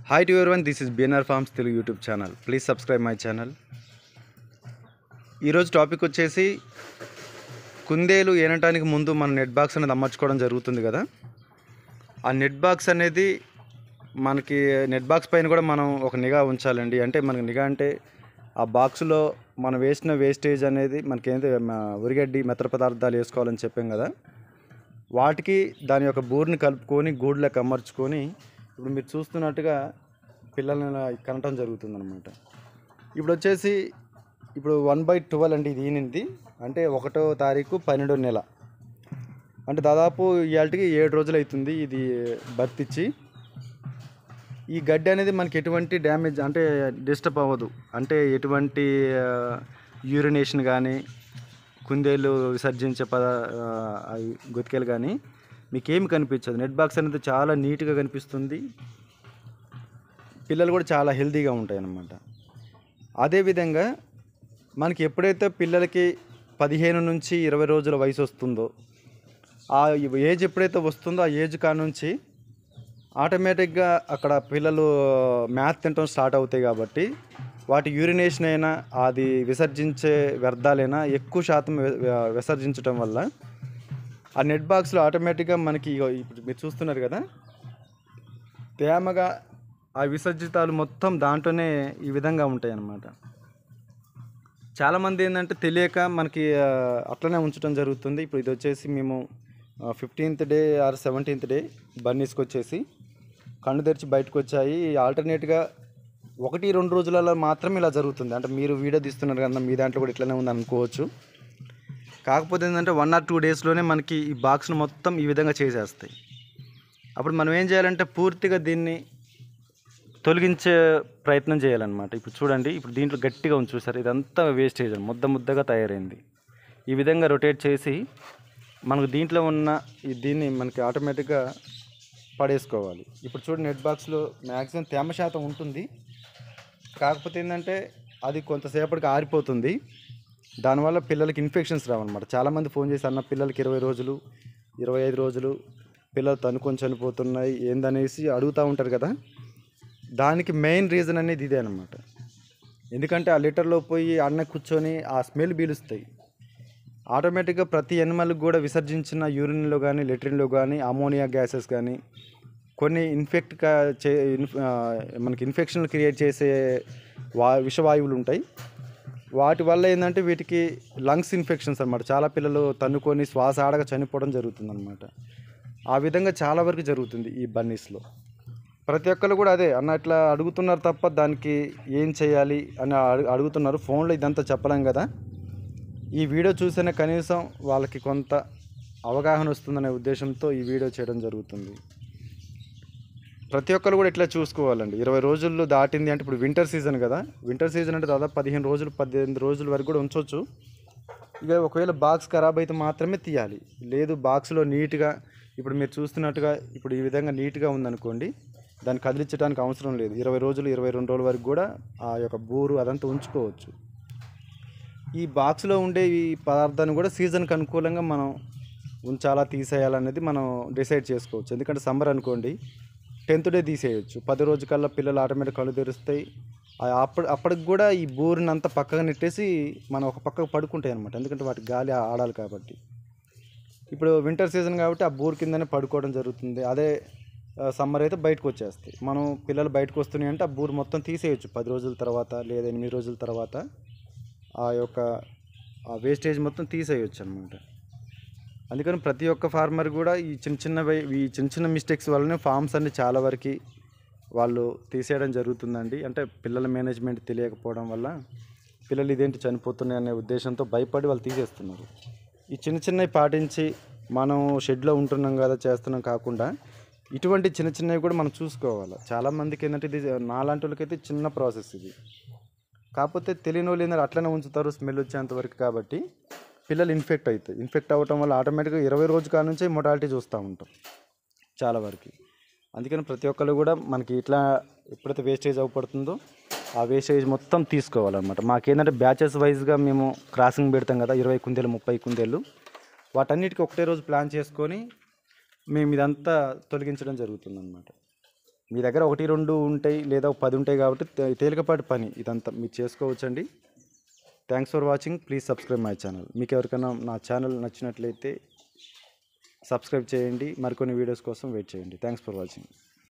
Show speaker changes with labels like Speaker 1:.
Speaker 1: Hi to everyone, this is BNR Farms Telugu YouTube channel. Please subscribe my channel. ఈరోజు topic వచ్చేసి కుందేలు ఏనటానికి ముందు మన నెట్ బాక్స్ అనేది అమర్చుకోవడం జరుగుతుంది కదా. ఆ నెట్ బాక్స్ అనేది మనకి నెట్ బాక్స్ పైన కూడా మనం ఒక నిఘా ఉంచాలండి. అంటే మనకి నిఘా అంటే ఆ బాక్స్లో మనం వేసిన వేస్టేజ్ అనేది మనకి ఏంటి ఉరిగడ్డి మెత్తర పదార్థాలు వేసుకోవాలని చెప్పాం కదా. వాటికి దాని యొక్క బూరిని కలుపుకొని గూడులకు అమర్చుకొని ఇప్పుడు మీరు చూస్తున్నట్టుగా పిల్లల్ని కనటం జరుగుతుందన్నమాట. ఇప్పుడు వచ్చేసి ఇప్పుడు 1/12 అండి ఇది ఈనింది. అంటే 1వ తారీఖు 12వ నెల, అంటే దాదాపు ఇవాళకి 7 రోజులు అవుతుంది ఇది బర్త్ ఇచ్చి. ఈ గడ్డి అనేది మనకి ఎటువంటి డ్యామేజ్ అంటే డిస్టర్బ్ అవ్వదు. అంటే ఎటువంటి యూరినేషన్ కానీ కుందేలు విసర్జించే గుతికలు కానీ మీకేమి కనిపించదు. నెట్ బాక్స్ అనేది చాలా నీట్గా కనిపిస్తుంది. పిల్లలు కూడా చాలా హెల్తీగా ఉంటాయి అన్నమాట. అదేవిధంగా మనకి ఎప్పుడైతే పిల్లలకి 15 నుంచి 20 రోజుల వయసు వస్తుందో, ఆ ఏజ్ ఎప్పుడైతే వస్తుందో ఆ ఏజ్ కాడ నుంచి ఆటోమేటిక్గా అక్కడ పిల్లలు మ్యాథ్ తినటం స్టార్ట్ అవుతాయి. కాబట్టి వాటి యూరినేషన్ అయినా అది విసర్జించే వ్యర్థాలైనా ఎక్కువ శాతం విసర్జించడం వల్ల ఆ నెట్ బాక్స్లో ఆటోమేటిక్గా మనకి ఇప్పుడు మీరు చూస్తున్నారు కదా, తేమగా ఆ విసర్జితాలు మొత్తం దాంట్లోనే ఈ విధంగా ఉంటాయి అన్నమాట. చాలామంది ఏంటంటే తెలియక మనకి అట్లనే ఉంచడం జరుగుతుంది. ఇప్పుడు ఇది వచ్చేసి మేము 15th day or 17th day బన్నీస్కి వచ్చేసి కళ్ళు తెరిచి బయటకు వచ్చాయి. ఆల్టర్నేట్గా 1-2 రోజులలో మాత్రం ఇలా జరుగుతుంది. అంటే మీరు వీడియో తీస్తున్నారు కదా, మీ దాంట్లో కూడా ఇట్లనే ఉంది అనుకోవచ్చు. కాకపోతే ఏంటంటే 1 or 2 డేస్లోనే మనకి ఈ బాక్స్ను మొత్తం ఈ విధంగా చేసేస్తాయి. అప్పుడు మనం ఏం చేయాలంటే పూర్తిగా దీన్ని తొలగించే ప్రయత్నం చేయాలన్నమాట. ఇప్పుడు చూడండి, ఇప్పుడు దీంట్లో గట్టిగా ఉంది చూసారు, ఇదంతా వేస్టేజ్ ముద్దగా తయారైంది. ఈ విధంగా రొటేట్ చేసి మనకు దీంట్లో ఉన్న దీన్ని మనకి ఆటోమేటిక్గా పడేసుకోవాలి. ఇప్పుడు చూడండి, నెట్ బాక్స్లో మ్యాక్సిమం తేమ శాతం ఉంటుంది. కాకపోతే ఏంటంటే అది కొంతసేపటికి ఆరిపోతుంది. దానివల్ల పిల్లలకి ఇన్ఫెక్షన్స్ రావన్నమాట. చాలామంది ఫోన్ చేసి అన్న పిల్లలకి 20 రోజులు 25 రోజులు పిల్లలు తనుకొని చనిపోతున్నాయి ఏందనేసి అడుగుతూ ఉంటారు కదా. దానికి మెయిన్ రీజన్ అనేది ఇదే అనమాట. ఎందుకంటే ఆ లీటర్లో పోయి అన్న కూర్చొని ఆ స్మెల్ పీలుస్తాయి. ఆటోమేటిక్గా ప్రతి యానిమల్కి కూడా విసర్జించిన యూరిన్లో కానీ లెట్రిన్లో కానీ అమోనియా గ్యాసెస్ కానీ కొన్ని మనకి ఇన్ఫెక్షన్లు క్రియేట్ చేసే విషవాయువులు ఉంటాయి. వాటి వల్ల ఏంటంటే వీటికి లంగ్స్ ఇన్ఫెక్షన్స్ అనమాట. చాలా పిల్లలు తన్నుకొని శ్వాస ఆడగా చనిపోవడం జరుగుతుందన్నమాట. ఆ విధంగా చాలా వరకు జరుగుతుంది ఈ బన్నీస్లో. ప్రతి ఒక్కరు కూడా అదే అన్న ఇట్లా అడుగుతున్నారు తప్ప దానికి ఏం చేయాలి అని అడుగుతున్నారు. ఫోన్లో ఇదంతా చెప్పలేం కదా. ఈ వీడియో చూస్తేనే కనీసం వాళ్ళకి కొంత అవగాహన వస్తుందనే ఉద్దేశంతో ఈ వీడియో చేయడం జరుగుతుంది. ప్రతి ఒక్కరు కూడా ఇట్లా చూసుకోవాలండి. 20 రోజులు దాటింది అంటే ఇప్పుడు వింటర్ సీజన్ కదా. వింటర్ సీజన్ అంటే దాదాపు 15 రోజులు 18 రోజుల వరకు కూడా ఉంచవచ్చు. ఇక ఒకవేళ బాక్స్ ఖరాబ్ అయితే మాత్రమే తీయాలి. లేదు బాక్స్లో నీట్గా ఇప్పుడు మీరు చూస్తున్నట్టుగా ఇప్పుడు ఈ విధంగా నీట్గా ఉందనుకోండి, దాన్ని కదిలించడానికి అవసరం లేదు. 20 రోజులు 22 రోజుల వరకు కూడా ఆ యొక్క బూరు అదంతా ఉంచుకోవచ్చు. ఈ బాక్స్లో ఉండే ఈ పదార్థాన్ని కూడా సీజన్కి అనుకూలంగా మనం ఉంచాలా తీసేయాలనేది మనం డిసైడ్ చేసుకోవచ్చు. ఎందుకంటే సమ్మర్ అనుకోండి 10th డే తీసేయచ్చు. 10 రోజుకల్లా పిల్లలు ఆటోమేటిక్ కళ్ళు తెరుస్తాయి. అప్పటికి కూడా ఈ బూరిని అంతా పక్కగా నెట్టేసి మనం ఒక పక్కకు పడుకుంటాయి అనమాట. ఎందుకంటే వాటికి గాలి ఆడాలి కాబట్టి. ఇప్పుడు వింటర్ సీజన్ కాబట్టి ఆ బూరు కిందనే పడుకోవడం జరుగుతుంది. అదే సమ్మర్ అయితే బయటకు వచ్చేస్తాయి. మనం పిల్లలు బయటకు వస్తున్నాయి అంటే ఆ బూరు మొత్తం తీసేయచ్చు 10 రోజుల తర్వాత లేదా 8 రోజుల తర్వాత ఆ యొక్క వేస్టేజ్ మొత్తం తీసేయచ్చు అనమాట. అందుకని ప్రతి ఒక్క ఫార్మర్ కూడా ఈ చిన్న చిన్న మిస్టేక్స్ వల్లనే ఫార్మ్స్ అన్ని చాలా వరకు వాళ్ళు తీసేయడం జరుగుతుందండి. అంటే పిల్లల మేనేజ్మెంట్ తెలియకపోవడం వల్ల పిల్లలు ఇదేంటి చనిపోతున్నాయి అనే ఉద్దేశంతో భయపడి వాళ్ళు తీసేస్తున్నారు. ఈ చిన్నవి పాటించి మనం షెడ్లో ఉంటున్నాం కదా చేస్తున్నాం కాకుండా ఇటువంటి చిన్నవి కూడా మనం చూసుకోవాలి. చాలామందికి ఏంటంటే ఇది నాలాంటి వాళ్ళకైతే చిన్న ప్రాసెస్ ఇది. కాకపోతే తెలియని వాళ్ళు ఏంటంటే అట్లనే ఉంచుతారు స్మెల్ వచ్చేంత వరకు. కాబట్టి పిల్లలు ఇన్ఫెక్ట్ అవ్వటం వల్ల ఆటోమేటిక్గా 20 రోజుల కాడ నుంచే మొటాలిటీ చూస్తూ ఉంటాం చాలా వరకు. అందుకని ప్రతి ఒక్కరు కూడా మనకి ఇట్లా ఎప్పుడైతే వేస్టేజ్ అవ్వబడుతుందో ఆ వేస్టేజ్ మొత్తం తీసుకోవాలన్నమాట. మాకేంటంటే బ్యాచెస్ వైజ్గా మేము క్రాసింగ్ పెడతాం కదా, 20 కుందేలు 30 కుందేలు, వాటన్నిటికీ ఒకటే రోజు ప్లాన్ చేసుకొని మేము ఇదంతా తొలగించడం జరుగుతుందన్నమాట. మీ దగ్గర 1, 2 ఉంటాయి లేదా 10 ఉంటాయి కాబట్టి తేలికపాటి పని ఇదంతా మీరు చేసుకోవచ్చండి. Thanks for watching. Please subscribe my channel. మీకు ఎవరికైనా నా ఛానల్ నచ్చినట్లయితే సబ్స్క్రైబ్ చేయండి. మరికొన్ని వీడియోస్ కోసం వెయిట్ చేయండి. Thanks for watching.